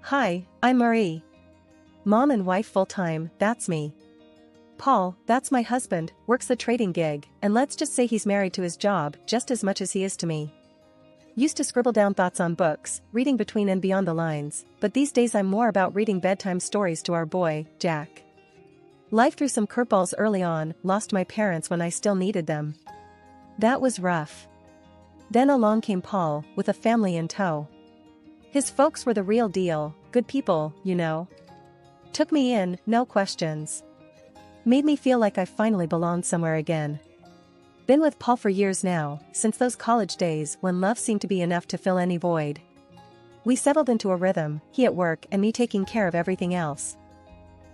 Hi, I'm Marie. Mom and wife full-time, that's me. Paul, that's my husband, works the trading gig, and let's just say he's married to his job just as much as he is to me. Used to scribble down thoughts on books, reading between and beyond the lines, but these days I'm more about reading bedtime stories to our boy, Jack. Life threw some curveballs early on, lost my parents when I still needed them. That was rough. Then along came Paul, with a family in tow. His folks were the real deal, good people, you know. Took me in, no questions. Made me feel like I finally belonged somewhere again. Been with Paul for years now, since those college days when love seemed to be enough to fill any void. We settled into a rhythm, he at work and me taking care of everything else.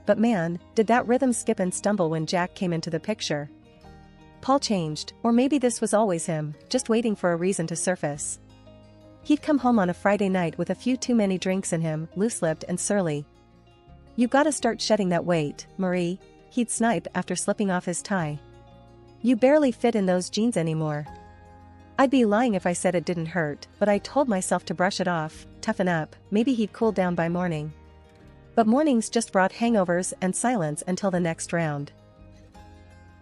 But man, did that rhythm skip and stumble when Jack came into the picture. Paul changed, or maybe this was always him, just waiting for a reason to surface. He'd come home on a Friday night with a few too many drinks in him, loose-lipped and surly. "You gotta start shedding that weight, Marie," he'd snipe after slipping off his tie. "You barely fit in those jeans anymore." I'd be lying if I said it didn't hurt, but I told myself to brush it off, toughen up, maybe he'd cool down by morning. But mornings just brought hangovers and silence until the next round.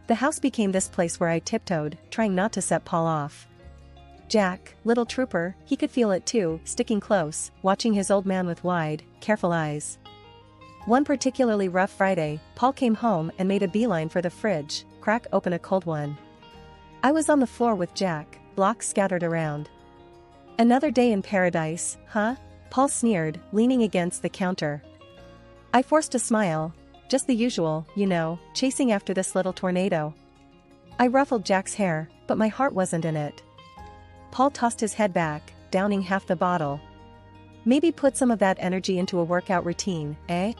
The house became this place where I tiptoed, trying not to set Paul off. Jack, little trooper, he could feel it too, sticking close, watching his old man with wide, careful eyes. One particularly rough Friday, Paul came home and made a beeline for the fridge, crack open a cold one. I was on the floor with Jack, blocks scattered around. "Another day in paradise, huh?" Paul sneered, leaning against the counter. I forced a smile. Just the usual, you know, chasing after this little tornado. I ruffled Jack's hair, but my heart wasn't in it. Paul tossed his head back, downing half the bottle. "Maybe put some of that energy into a workout routine, eh?"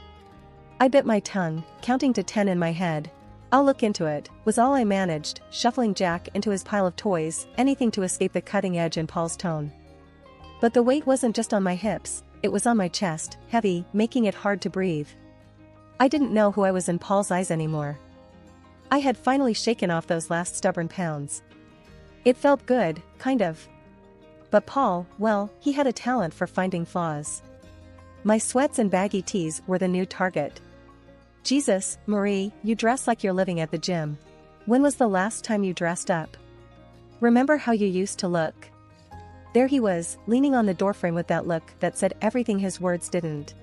I bit my tongue, counting to 10 in my head. "I'll look into it," was all I managed, shuffling Jack into his pile of toys, anything to escape the cutting edge in Paul's tone. But the weight wasn't just on my hips, it was on my chest, heavy, making it hard to breathe. I didn't know who I was in Paul's eyes anymore. I had finally shaken off those last stubborn pounds. It felt good, kind of. But Paul, well, he had a talent for finding flaws. My sweats and baggy tees were the new target. "Jesus, Marie, you dress like you're living at the gym. When was the last time you dressed up? Remember how you used to look?" There he was, leaning on the doorframe with that look that said everything his words didn't.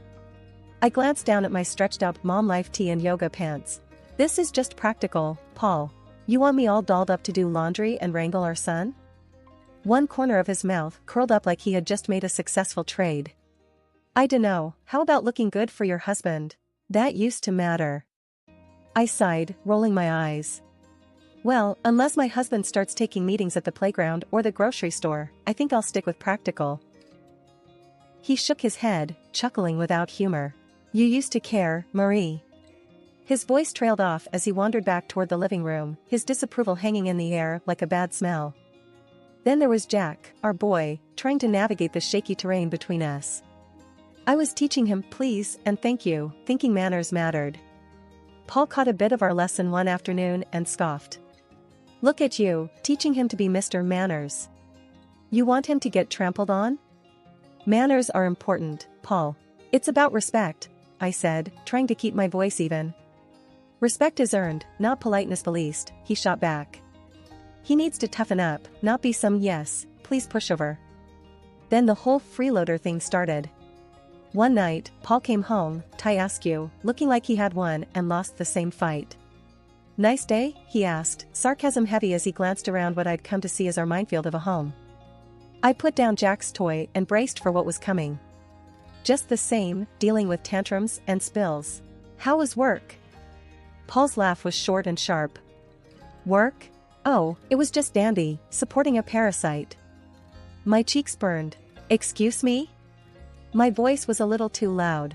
I glanced down at my stretched-out mom life tee and yoga pants. "This is just practical, Paul. You want me all dolled up to do laundry and wrangle our son?" One corner of his mouth curled up like he had just made a successful trade. "I dunno, how about looking good for your husband? That used to matter." I sighed, rolling my eyes. "Well, unless my husband starts taking meetings at the playground or the grocery store, I think I'll stick with practical." He shook his head, chuckling without humor. "You used to care, Marie." His voice trailed off as he wandered back toward the living room, his disapproval hanging in the air like a bad smell. Then there was Jack, our boy, trying to navigate the shaky terrain between us. I was teaching him please and thank you, thinking manners mattered. Paul caught a bit of our lesson one afternoon and scoffed. "Look at you, teaching him to be Mr. Manners. You want him to get trampled on?" "Manners are important, Paul. It's about respect," I said, trying to keep my voice even. "Respect is earned, not politeness policed," he shot back. "He needs to toughen up, not be some yes, please pushover." Then the whole freeloader thing started. One night, Paul came home, tie askew, looking like he had won and lost the same fight. "Nice day?" he asked, sarcasm heavy as he glanced around what I'd come to see as our minefield of a home. I put down Jack's toy and braced for what was coming. "Just the same, dealing with tantrums and spills. How was work?" Paul's laugh was short and sharp. "Work? Oh, it was just dandy, supporting a parasite." My cheeks burned. "Excuse me?" My voice was a little too loud.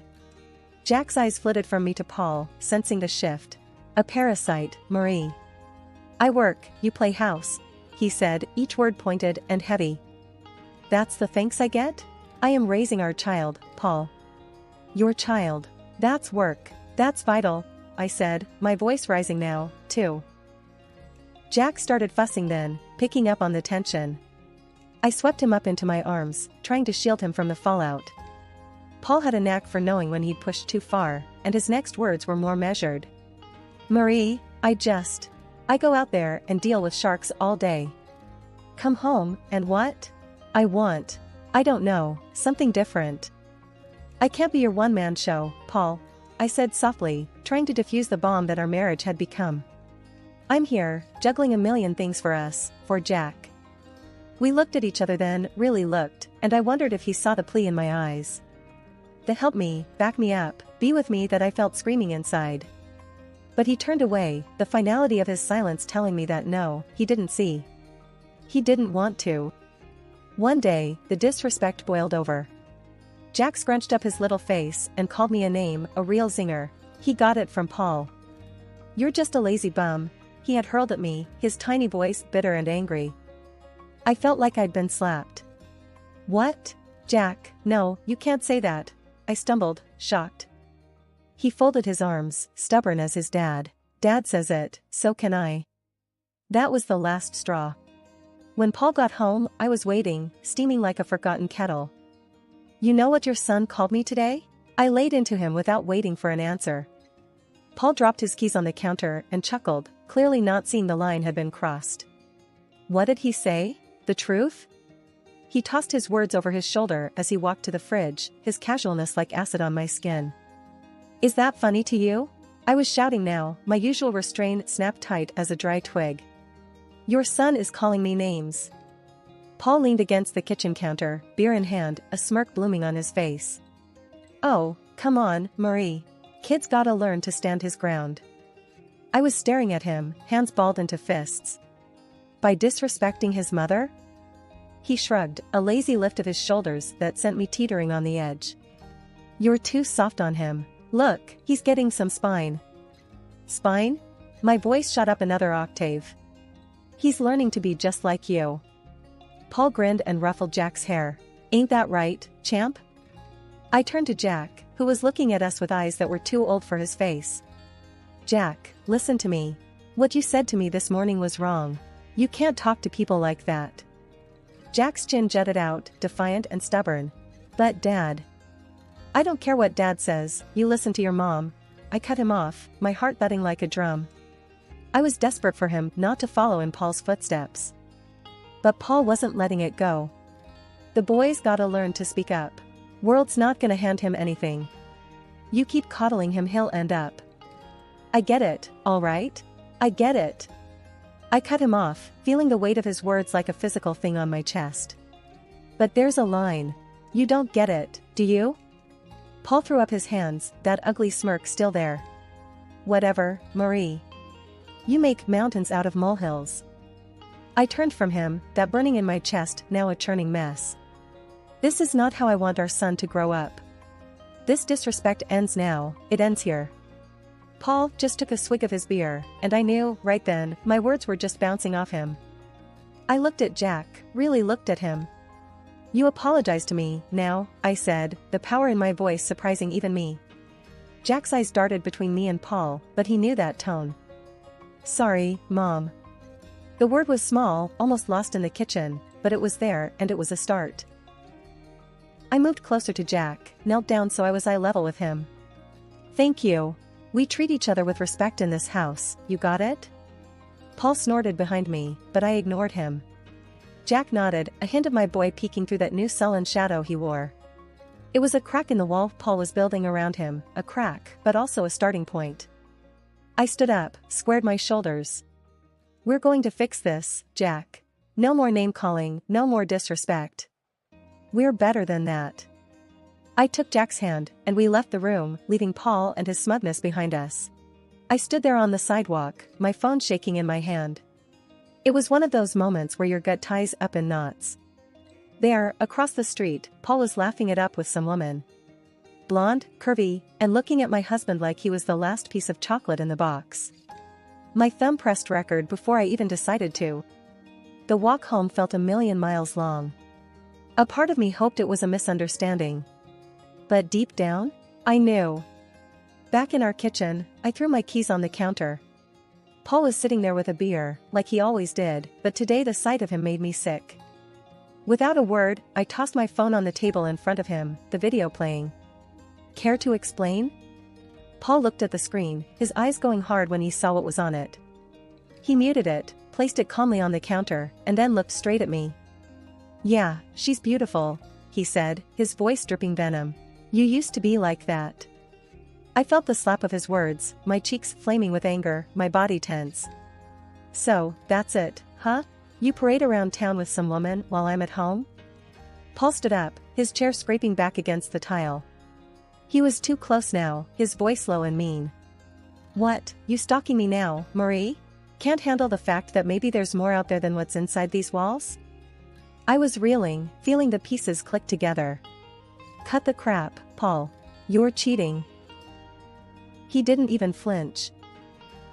Jack's eyes flitted from me to Paul, sensing the shift. "A parasite, Marie." "I work, you play house," he said, each word pointed and heavy. "That's the thanks I get? I am raising our child, Paul." "Your child. That's work, that's vital," I said, my voice rising now, too. Jack started fussing then, picking up on the tension. I swept him up into my arms, trying to shield him from the fallout. Paul had a knack for knowing when he'd pushed too far, and his next words were more measured. Marie, I go out there and deal with sharks all day. Come home, and what? I don't know, something different. I can't be your one-man show, Paul, I said softly, trying to defuse the bomb that our marriage had become. I'm here, juggling a million things for us, for Jack. We looked at each other then, really looked, and I wondered if he saw the plea in my eyes. The help me, back me up, be with me that I felt screaming inside. But he turned away, the finality of his silence telling me that no, he didn't see. He didn't want to. One day, the disrespect boiled over. Jack scrunched up his little face and called me a name, a real zinger. He got it from Paul. You're just a lazy bum, he had hurled at me, his tiny voice bitter and angry. I felt like I'd been slapped. What? Jack, no, you can't say that, I stumbled, shocked. He folded his arms, stubborn as his dad. Dad says it, so can I. That was the last straw. When Paul got home, I was waiting, steaming like a forgotten kettle. You know what your son called me today? I laid into him without waiting for an answer. Paul dropped his keys on the counter and chuckled, clearly not seeing the line had been crossed. What did he say? The truth? He tossed his words over his shoulder as he walked to the fridge, his casualness like acid on my skin. Is that funny to you? I was shouting now, my usual restraint snapped tight as a dry twig. Your son is calling me names. Paul leaned against the kitchen counter, beer in hand, a smirk blooming on his face. Oh, come on, Marie. Kid's gotta learn to stand his ground. I was staring at him, hands balled into fists. By disrespecting his mother? He shrugged, a lazy lift of his shoulders that sent me teetering on the edge. You're too soft on him. Look, he's getting some spine. Spine? My voice shot up another octave. He's learning to be just like you. Paul grinned and ruffled Jack's hair. Ain't that right, champ? I turned to Jack, who was looking at us with eyes that were too old for his face. Jack, listen to me. What you said to me this morning was wrong. You can't talk to people like that. Jack's chin jutted out, defiant and stubborn. But Dad. I don't care what Dad says, you listen to your mom. I cut him off, my heart thudding like a drum. I was desperate for him not to follow in Paul's footsteps. But Paul wasn't letting it go. The boy's gotta learn to speak up. World's not gonna hand him anything. You keep coddling him, he'll end up. I get it, all right? I get it. I cut him off, feeling the weight of his words like a physical thing on my chest. But there's a line. You don't get it, do you? Paul threw up his hands, that ugly smirk still there. Whatever, Marie. You make mountains out of molehills. I turned from him, that burning in my chest now a churning mess. This is not how I want our son to grow up. This disrespect ends now, it ends here. Paul just took a swig of his beer, and I knew, right then, my words were just bouncing off him. I looked at Jack, really looked at him. You apologize to me, now, I said, the power in my voice surprising even me. Jack's eyes darted between me and Paul, but he knew that tone. Sorry, Mom. The word was small, almost lost in the kitchen, but it was there and it was a start. I moved closer to Jack, knelt down so I was eye level with him. Thank you. We treat each other with respect in this house, you got it? Paul snorted behind me, but I ignored him. Jack nodded, a hint of my boy peeking through that new sullen shadow he wore. It was a crack in the wall Paul was building around him, a crack, but also a starting point. I stood up, squared my shoulders. We're going to fix this, Jack. No more name-calling, no more disrespect. We're better than that. I took Jack's hand, and we left the room, leaving Paul and his smugness behind us. I stood there on the sidewalk, my phone shaking in my hand. It was one of those moments where your gut ties up in knots. There, across the street, Paul was laughing it up with some woman. Blonde, curvy, and looking at my husband like he was the last piece of chocolate in the box. My thumb pressed record before I even decided to. The walk home felt a million miles long. A part of me hoped it was a misunderstanding. But deep down, I knew. Back in our kitchen, I threw my keys on the counter. Paul was sitting there with a beer, like he always did, but today the sight of him made me sick. Without a word, I tossed my phone on the table in front of him, the video playing. Care to explain? Paul looked at the screen, his eyes going hard when he saw what was on it. He muted it, placed it calmly on the counter, and then looked straight at me. Yeah, she's beautiful, he said, his voice dripping venom. You used to be like that. I felt the slap of his words, my cheeks flaming with anger, my body tense. So, that's it, huh? You parade around town with some woman while I'm at home? Paul stood up, his chair scraping back against the tile. He was too close now, his voice low and mean. What, you stalking me now, Marie? Can't handle the fact that maybe there's more out there than what's inside these walls? I was reeling, feeling the pieces click together. Cut the crap, Paul. You're cheating. He didn't even flinch.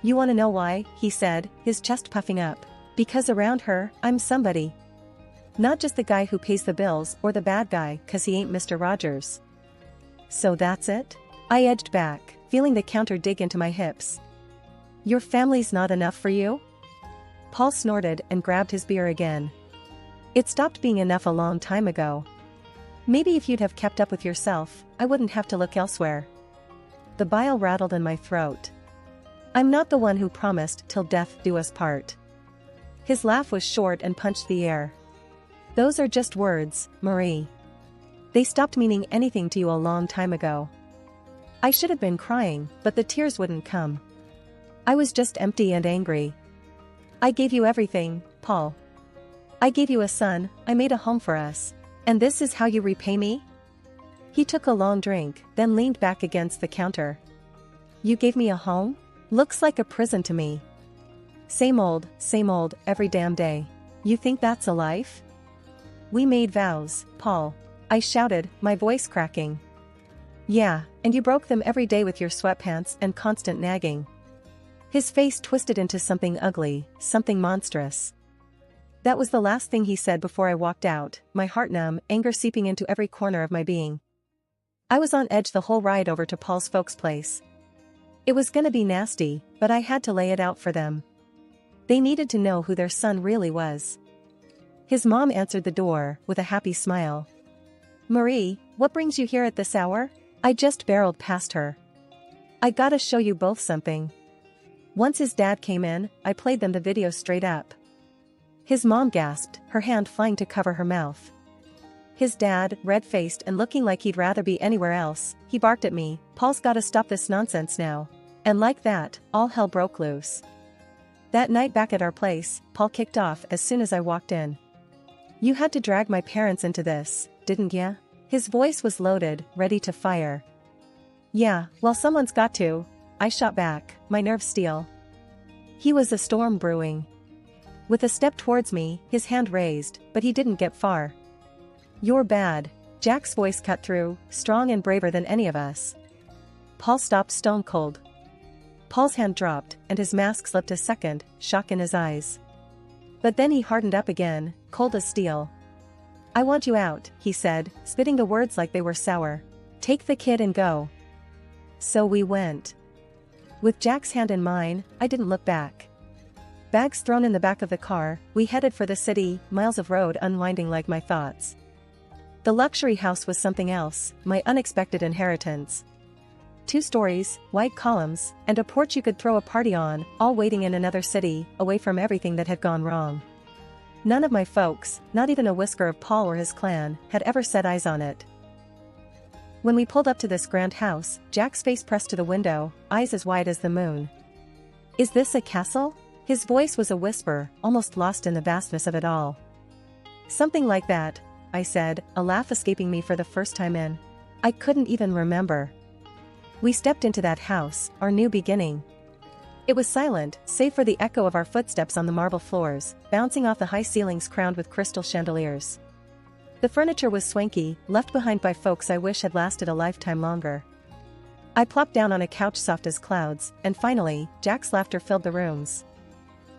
You wanna know why, he said, his chest puffing up. Because around her, I'm somebody. Not just the guy who pays the bills or the bad guy 'cause he ain't Mr. Rogers. So that's it? I edged back, feeling the counter dig into my hips. Your family's not enough for you? Paul snorted and grabbed his beer again. It stopped being enough a long time ago. Maybe if you'd have kept up with yourself, I wouldn't have to look elsewhere. The bile rattled in my throat. I'm not the one who promised till death do us part. His laugh was short and punched the air. Those are just words, Marie. They stopped meaning anything to you a long time ago. I should have been crying, but the tears wouldn't come. I was just empty and angry. I gave you everything, Paul. I gave you a son, I made a home for us. And this is how you repay me? He took a long drink, then leaned back against the counter. You gave me a home? Looks like a prison to me. Same old, every damn day. You think that's a life? We made vows, Paul. I shouted, my voice cracking. Yeah, and you broke them every day with your sweatpants and constant nagging. His face twisted into something ugly, something monstrous. That was the last thing he said before I walked out, my heart numb, anger seeping into every corner of my being. I was on edge the whole ride over to Paul's folks' place. It was gonna be nasty, but I had to lay it out for them. They needed to know who their son really was. His mom answered the door, with a happy smile. Marie, what brings you here at this hour? I just barreled past her. I gotta show you both something. Once his dad came in, I played them the video straight up. His mom gasped, her hand flying to cover her mouth. His dad, red-faced and looking like he'd rather be anywhere else, he barked at me, Paul's gotta stop this nonsense now. And like that, all hell broke loose. That night back at our place, Paul kicked off as soon as I walked in. You had to drag my parents into this, didn't ya? His voice was loaded, ready to fire. Yeah, well someone's got to, I shot back, my nerves steel. He was a storm brewing. With a step towards me, his hand raised, but he didn't get far. You're bad, Jack's voice cut through, strong and braver than any of us. Paul stopped stone cold. Paul's hand dropped, and his mask slipped a second, shock in his eyes. But then he hardened up again, cold as steel. I want you out, he said, spitting the words like they were sour. Take the kid and go. So we went. With Jack's hand in mine, I didn't look back. Bags thrown in the back of the car, we headed for the city, miles of road unwinding like my thoughts. The luxury house was something else, my unexpected inheritance. 2 stories, white columns, and a porch you could throw a party on, all waiting in another city, away from everything that had gone wrong. None of my folks, not even a whisker of Paul or his clan, had ever set eyes on it. When we pulled up to this grand house, Jack's face pressed to the window, eyes as wide as the moon. Is this a castle? His voice was a whisper, almost lost in the vastness of it all. Something like that, I said, a laugh escaping me for the first time in. I couldn't even remember. We stepped into that house, our new beginning. It was silent, save for the echo of our footsteps on the marble floors, bouncing off the high ceilings crowned with crystal chandeliers. The furniture was swanky, left behind by folks I wish had lasted a lifetime longer. I plopped down on a couch soft as clouds, and finally, Jack's laughter filled the rooms.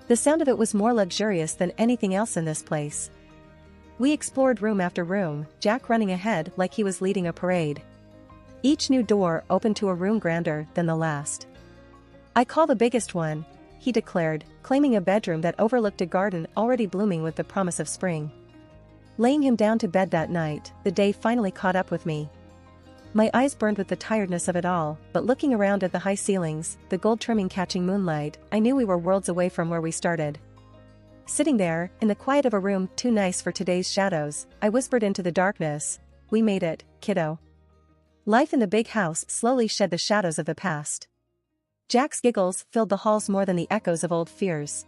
The sound of it was more luxurious than anything else in this place. We explored room after room, Jack running ahead like he was leading a parade. Each new door opened to a room grander than the last. I call the biggest one, he declared, claiming a bedroom that overlooked a garden already blooming with the promise of spring. Laying him down to bed that night, the day finally caught up with me. My eyes burned with the tiredness of it all, but looking around at the high ceilings, the gold trimming catching moonlight, I knew we were worlds away from where we started. Sitting there, in the quiet of a room too nice for today's shadows, I whispered into the darkness, "We made it, kiddo." Life in the big house slowly shed the shadows of the past. Jack's giggles filled the halls more than the echoes of old fears.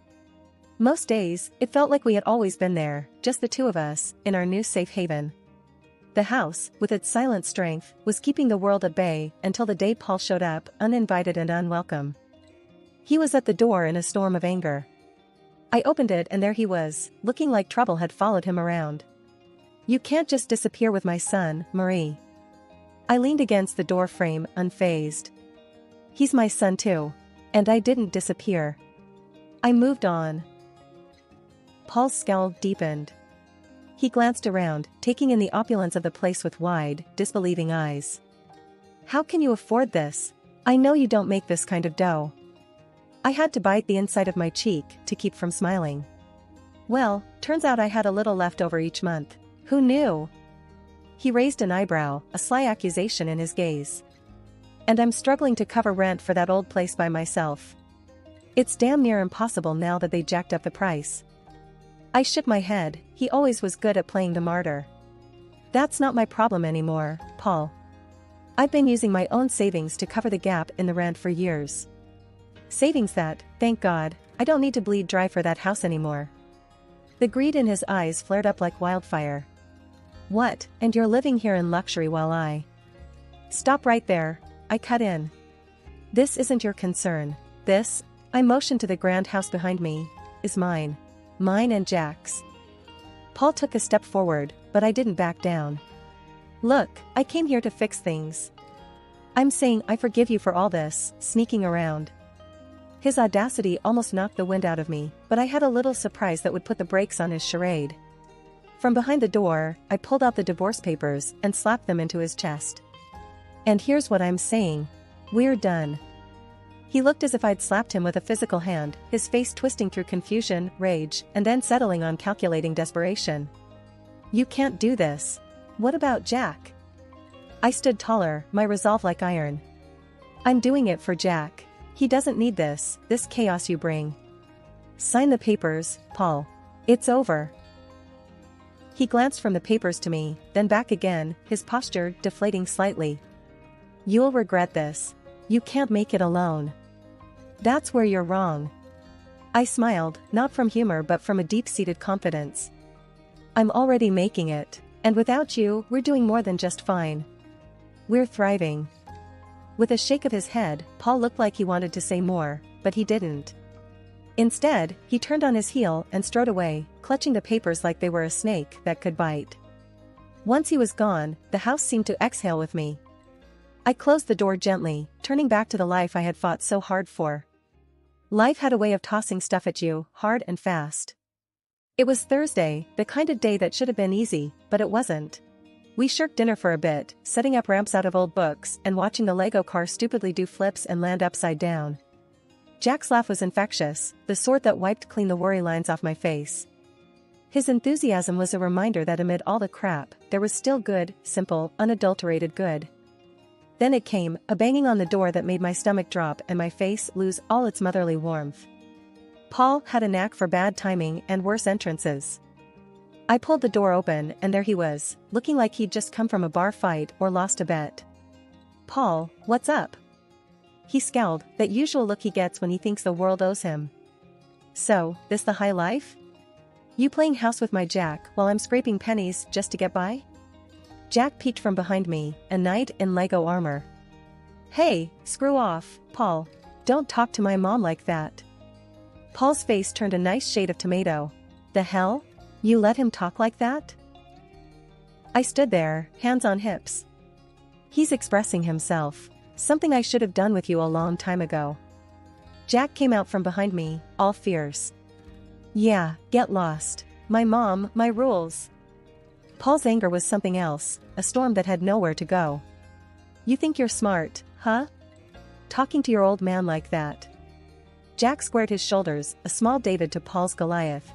Most days, it felt like we had always been there, just the two of us, in our new safe haven. The house, with its silent strength, was keeping the world at bay until the day Paul showed up, uninvited and unwelcome. He was at the door in a storm of anger. I opened it and there he was, looking like trouble had followed him around. "You can't just disappear with my son, Marie." I leaned against the door frame, unfazed. "He's my son too. And I didn't disappear. I moved on." Paul's scowl deepened. He glanced around, taking in the opulence of the place with wide, disbelieving eyes. "How can you afford this? I know you don't make this kind of dough." I had to bite the inside of my cheek to keep from smiling. Well, turns out I had a little left over each month. Who knew? He raised an eyebrow, a sly accusation in his gaze. "And I'm struggling to cover rent for that old place by myself. It's damn near impossible now that they jacked up the price." I shook my head. He always was good at playing the martyr. "That's not my problem anymore, Paul. I've been using my own savings to cover the gap in the rent for years. Savings that, thank God, I don't need to bleed dry for that house anymore." The greed in his eyes flared up like wildfire. "What, and you're living here in luxury while I—" "Stop right there," I cut in. "This isn't your concern. This," I motioned to the grand house behind me, "is mine. Mine and Jack's." Paul took a step forward, but I didn't back down. "Look, I came here to fix things. I'm saying I forgive you for all this, sneaking around." His audacity almost knocked the wind out of me, but I had a little surprise that would put the brakes on his charade. From behind the door, I pulled out the divorce papers and slapped them into his chest. "And here's what I'm saying. We're done." He looked as if I'd slapped him with a physical hand, his face twisting through confusion, rage, and then settling on calculating desperation. "You can't do this. What about Jack?" I stood taller, my resolve like iron. "I'm doing it for Jack. He doesn't need this chaos you bring. Sign the papers, Paul. It's over." He glanced from the papers to me, then back again, his posture deflating slightly. "You'll regret this. You can't make it alone." "That's where you're wrong." I smiled, not from humor but from a deep-seated confidence. "I'm already making it, and without you, we're doing more than just fine. We're thriving." With a shake of his head, Paul looked like he wanted to say more, but he didn't. Instead, he turned on his heel and strode away, clutching the papers like they were a snake that could bite. Once he was gone, the house seemed to exhale with me. I closed the door gently, turning back to the life I had fought so hard for. Life had a way of tossing stuff at you, hard and fast. It was Thursday, the kind of day that should have been easy, but it wasn't. We shirked dinner for a bit, setting up ramps out of old books and watching the Lego car stupidly do flips and land upside down. Jack's laugh was infectious, the sort that wiped clean the worry lines off my face. His enthusiasm was a reminder that amid all the crap, there was still good, simple, unadulterated good. Then it came, a banging on the door that made my stomach drop and my face lose all its motherly warmth. Paul had a knack for bad timing and worse entrances. I pulled the door open and there he was, looking like he'd just come from a bar fight or lost a bet. "Paul, what's up?" He scowled, that usual look he gets when he thinks the world owes him. "So, this the high life? You playing house with my Jack while I'm scraping pennies just to get by?" Jack peeked from behind me, a knight in Lego armor. "Hey, screw off, Paul. Don't talk to my mom like that." Paul's face turned a nice shade of tomato. "The hell? You let him talk like that?" I stood there, hands on hips. "He's expressing himself. Something I should have done with you a long time ago." Jack came out from behind me, all fierce. "Yeah, get lost. My mom, my rules." Paul's anger was something else, a storm that had nowhere to go. "You think you're smart, huh? Talking to your old man like that?" Jack squared his shoulders, a small David to Paul's Goliath.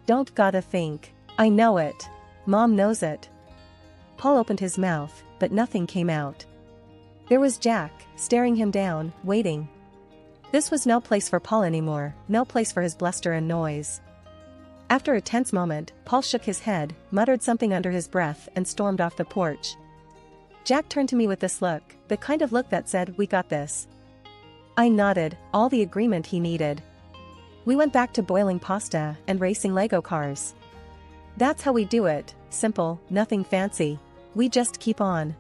"Don't gotta think. I know it. Mom knows it." Paul opened his mouth, but nothing came out. There was Jack, staring him down, waiting. This was no place for Paul anymore, no place for his bluster and noise. After a tense moment, Paul shook his head, muttered something under his breath and stormed off the porch. Jack turned to me with this look, the kind of look that said, "We got this." I nodded, all the agreement he needed. We went back to boiling pasta and racing Lego cars. That's how we do it, simple, nothing fancy. We just keep on.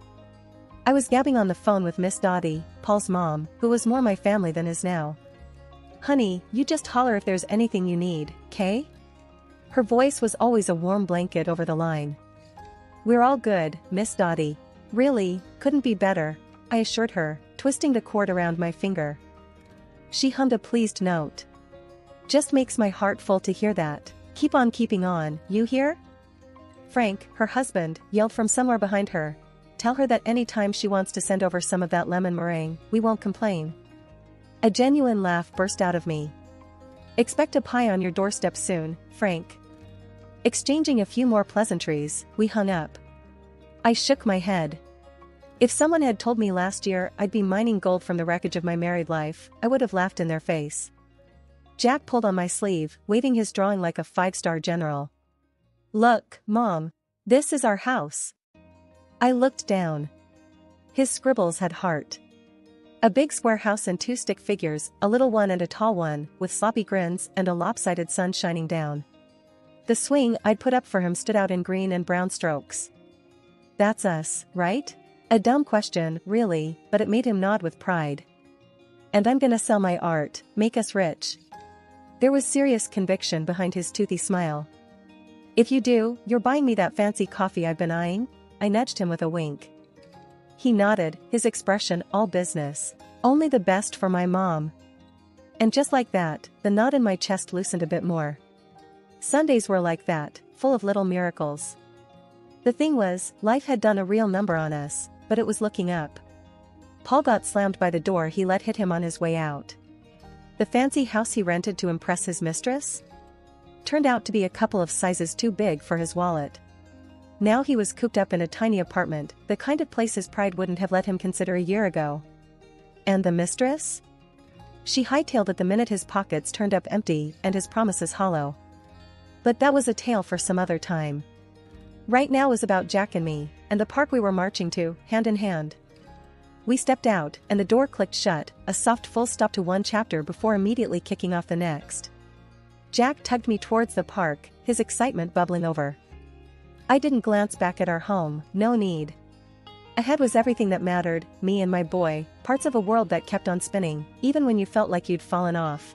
I was gabbing on the phone with Miss Dottie, Paul's mom, who was more my family than is now. "Honey, you just holler if there's anything you need, 'kay?" Her voice was always a warm blanket over the line. "We're all good, Miss Dottie." "Really, couldn't be better," I assured her, twisting the cord around my finger. She hummed a pleased note. "Just makes my heart full to hear that. Keep on keeping on, you hear?" Frank, her husband, yelled from somewhere behind her. "Tell her that any time she wants to send over some of that lemon meringue, we won't complain." A genuine laugh burst out of me. "Expect a pie on your doorstep soon, Frank." Exchanging a few more pleasantries, we hung up. I shook my head. If someone had told me last year I'd be mining gold from the wreckage of my married life, I would have laughed in their face. Jack pulled on my sleeve, waving his drawing like a 5-star general. "Look, Mom. This is our house." I looked down. His scribbles had heart. A big square house and 2 stick figures, a little one and a tall one, with sloppy grins and a lopsided sun shining down. The swing I'd put up for him stood out in green and brown strokes. "That's us, right?" A dumb question, really, but it made him nod with pride. "And I'm gonna sell my art, make us rich." There was serious conviction behind his toothy smile. "If you do, you're buying me that fancy coffee I've been eyeing?" I nudged him with a wink. He nodded, his expression all business. "Only the best for my mom." And just like that, the knot in my chest loosened a bit more. Sundays were like that, full of little miracles. The thing was, life had done a real number on us, but it was looking up. Paul got slammed by the door he let hit him on his way out. The fancy house he rented to impress his mistress turned out to be a couple of sizes too big for his wallet. Now he was cooped up in a tiny apartment, the kind of place his pride wouldn't have let him consider a year ago. And the mistress? She hightailed it the minute his pockets turned up empty and his promises hollow. But that was a tale for some other time. Right now was about Jack and me, and the park we were marching to, hand in hand. We stepped out, and the door clicked shut, a soft full stop to one chapter before immediately kicking off the next. Jack tugged me towards the park, his excitement bubbling over. I didn't glance back at our home, no need. Ahead was everything that mattered, me and my boy, parts of a world that kept on spinning, even when you felt like you'd fallen off.